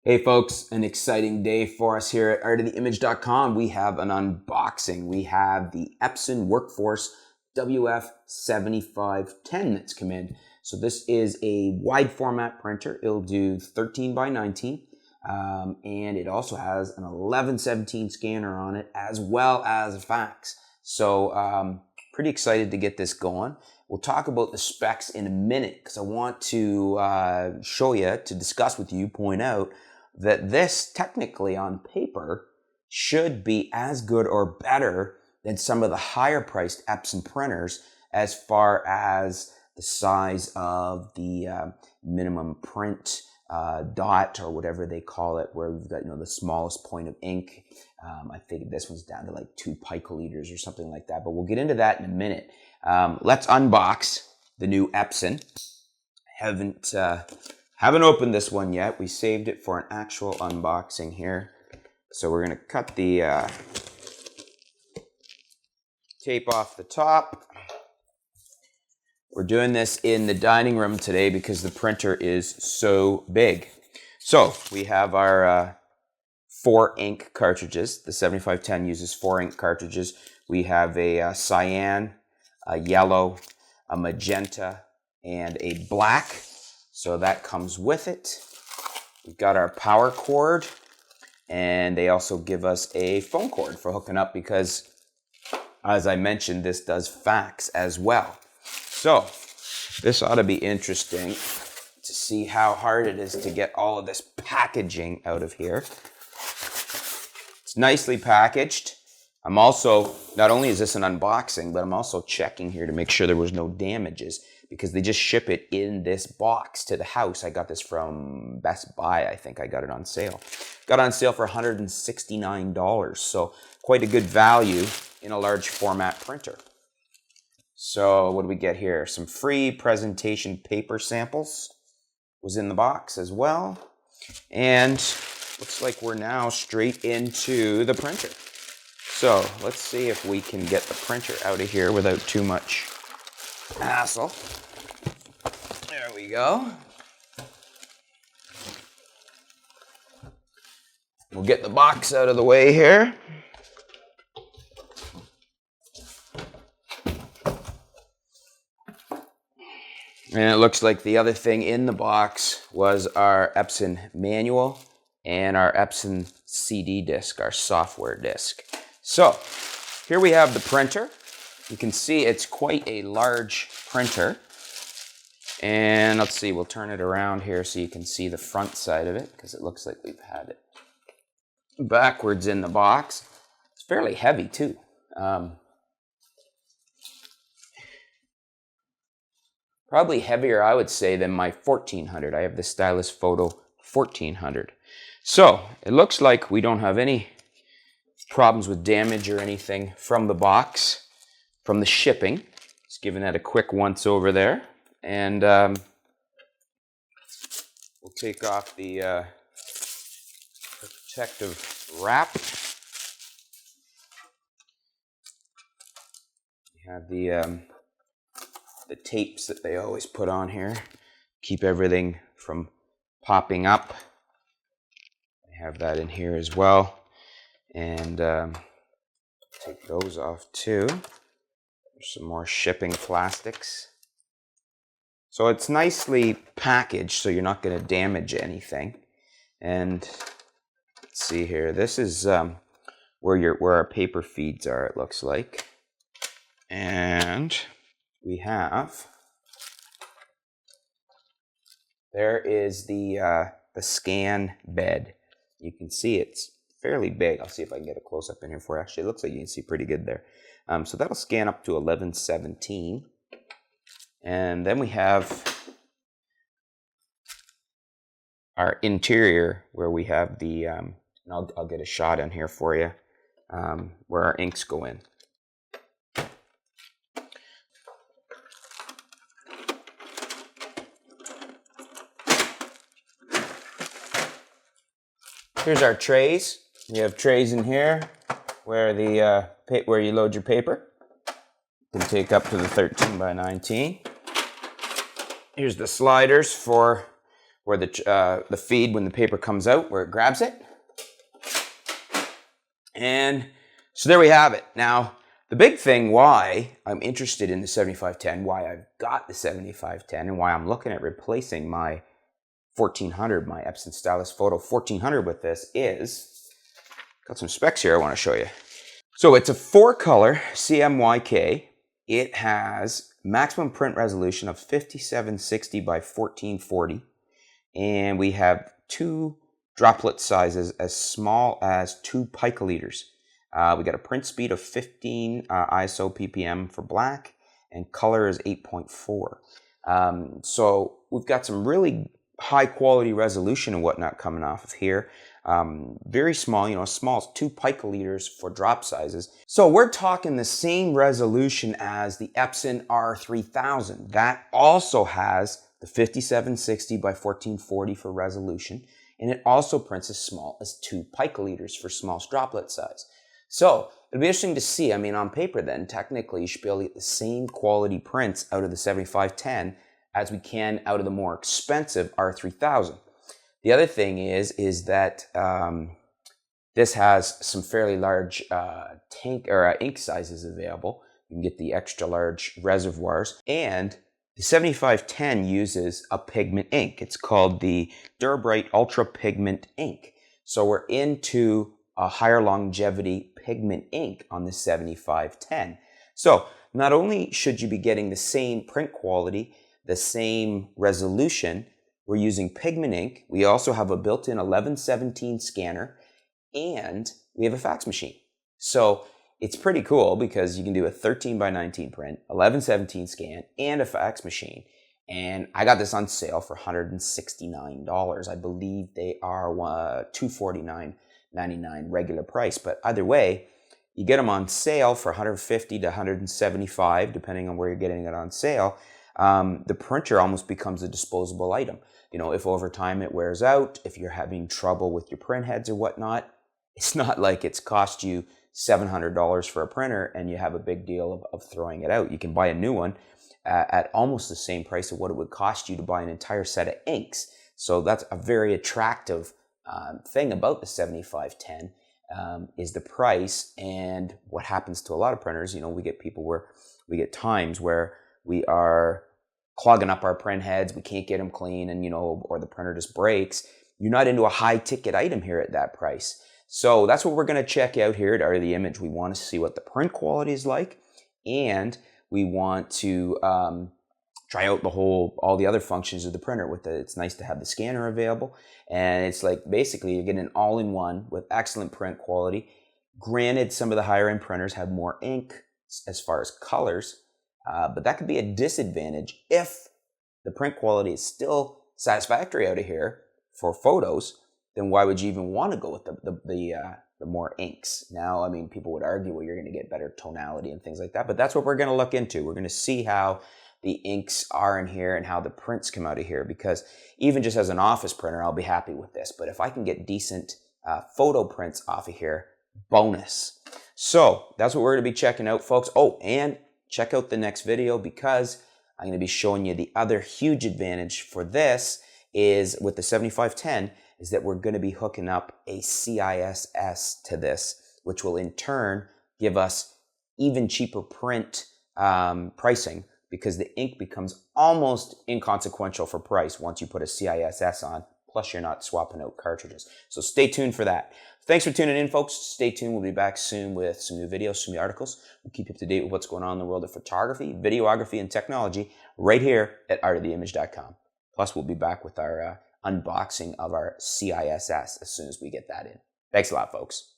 Hey folks, an exciting day for us here at artoftheimage.com. We have an unboxing. We have the Epson Workforce WF-7510 that's come in. So this is a wide format printer. It'll do 13 by 19 and it also has an 1117 scanner on it as well as a fax. So pretty excited to get this going. We'll talk about the specs in a minute because I want to show you, to discuss with you, point out that this technically on paper should be as good or better than some of the higher priced Epson printers as far as the size of the minimum print dot or whatever they call it, where we've got, the smallest point of ink. I think this one's down to like 2 picoliters or something like that, but we'll get into that in a minute. Let's unbox the new Epson. Haven't opened this one yet. We saved it for an actual unboxing here. So we're going to cut the tape off the top. We're doing this in the dining room today because the printer is so big. So we have our 4 ink cartridges. The 7510 uses 4 ink cartridges. We have a cyan, a yellow, a magenta, and a black. So that comes with it. We've got our power cord, and they also give us a phone cord for hooking up because, as I mentioned, this does fax as well. So this ought to be interesting to see how hard it is to get all of this packaging out of here. It's nicely packaged. I'm also, not only is this an unboxing, but I'm also checking here to make sure there was no damages, because they just ship it in this box to the house. I got this from Best Buy. I think I got it on sale. Got it on sale for $169, so quite a good value in a large format printer. So what do we get here? Some free presentation paper samples was in the box as well. And looks like we're now straight into the printer. So let's see if we can get the printer out of here without too much hassle. There we go. We'll get the box out of the way here. And it looks like the other thing in the box was our Epson manual and our Epson CD disc, our software disc. So here we have the printer. You can see it's quite a large printer. And let's see, we'll turn it around here so you can see the front side of it, because it looks like we've had it backwards in the box. It's fairly heavy too. Probably heavier, I would say, than my 1400. I have the Stylus Photo 1400. So it looks like we don't have any problems with damage or anything from the box, from the shipping. Just giving that a quick once over there. And we'll take off the protective wrap. We have the tapes that they always put on here, keep everything from popping up. I have that in here as well. And take those off too. There's some more shipping plastics. So it's nicely packaged, so you're not going to damage anything. And let's see here. This is where our paper feeds are, it looks like. And we have, there is the scan bed. You can see it's fairly big. I'll see if I can get a close up in here for you. Actually, it looks like you can see pretty good there. So that'll scan up to 1117. And then we have our interior where we have the, and I'll get a shot in here for you, where our inks go in. Here's our trays. We have trays in here where the where you load your paper. You can take up to the 13 by 19. Here's the sliders for where the feed, when the paper comes out, where it grabs it. And so there we have it. Now, the big thing why I'm interested in the 7510, why I've got the 7510, and why I'm looking at replacing my 1400, my Epson Stylus Photo 1400 with this is, got some specs here I want to show you. So it's a 4-color CMYK. It has maximum print resolution of 5760 by 1440. And we have 2 droplet sizes as small as 2 picoliters. We got a print speed of 15 ISO ppm for black, and color is 8.4. So we've got some really high quality resolution and whatnot coming off of here. Very small, you know, small as 2 picoliters for drop sizes. So we're talking the same resolution as the Epson R3000. That also has the 5760 by 1440 for resolution, and it also prints as small as 2 picoliters for smallest droplet size. So it'll be interesting to see. I mean, on paper then, technically you should be able to get the same quality prints out of the 7510 as we can out of the more expensive R3000. The other thing is that this has some fairly large ink sizes available. You can get the extra large reservoirs, and the 7510 uses a pigment ink. It's called the Durabright Ultra Pigment Ink. So we're into a higher longevity pigment ink on the 7510. So not only should you be getting the same print quality, the same resolution, we're using pigment ink. We also have a built-in 1117 scanner, and we have a fax machine. So it's pretty cool because you can do a 13 by 19 print, 1117 scan, and a fax machine. And I got this on sale for $169. I believe they are $249.99 regular price. But either way, you get them on sale for $150 to $175, depending on where you're getting it on sale. The printer almost becomes a disposable item. You know, if over time it wears out, if you're having trouble with your print heads or whatnot, it's not like it's cost you $700 for a printer and you have a big deal of throwing it out. You can buy a new one at almost the same price of what it would cost you to buy an entire set of inks. So that's a very attractive thing about the 7510 is the price. And what happens to a lot of printers, you know, we get times where we are clogging up our print heads, we can't get them clean, and, you know, or the printer just breaks. You're not into a high ticket item here at that price. So that's what we're going to check out here at Art of the Image. We want to see what the print quality is like, and we want to try out all the other functions of the printer. It's nice to have the scanner available, and it's like basically you're getting an all-in-one with excellent print quality. Granted, some of the higher end printers have more ink as far as colors, but that could be a disadvantage if the print quality is still satisfactory out of here for photos. Then why would you even want to go with the more inks? Now, I mean, people would argue, well, you're going to get better tonality and things like that, but that's what we're going to look into. We're going to see how the inks are in here and how the prints come out of here, because even just as an office printer, I'll be happy with this. But if I can get decent photo prints off of here, bonus. So that's what we're going to be checking out, folks. Oh, and check out the next video, because I'm going to be showing you the other huge advantage for this is with the 7510 is that we're going to be hooking up a CISS to this, which will in turn give us even cheaper print pricing, because the ink becomes almost inconsequential for price once you put a CISS on, plus you're not swapping out cartridges. So stay tuned for that. Thanks for tuning in, folks. Stay tuned. We'll be back soon with some new videos, some new articles. We'll keep you up to date with what's going on in the world of photography, videography, and technology right here at artoftheimage.com. Plus, we'll be back with our unboxing of our CISS as soon as we get that in. Thanks a lot, folks.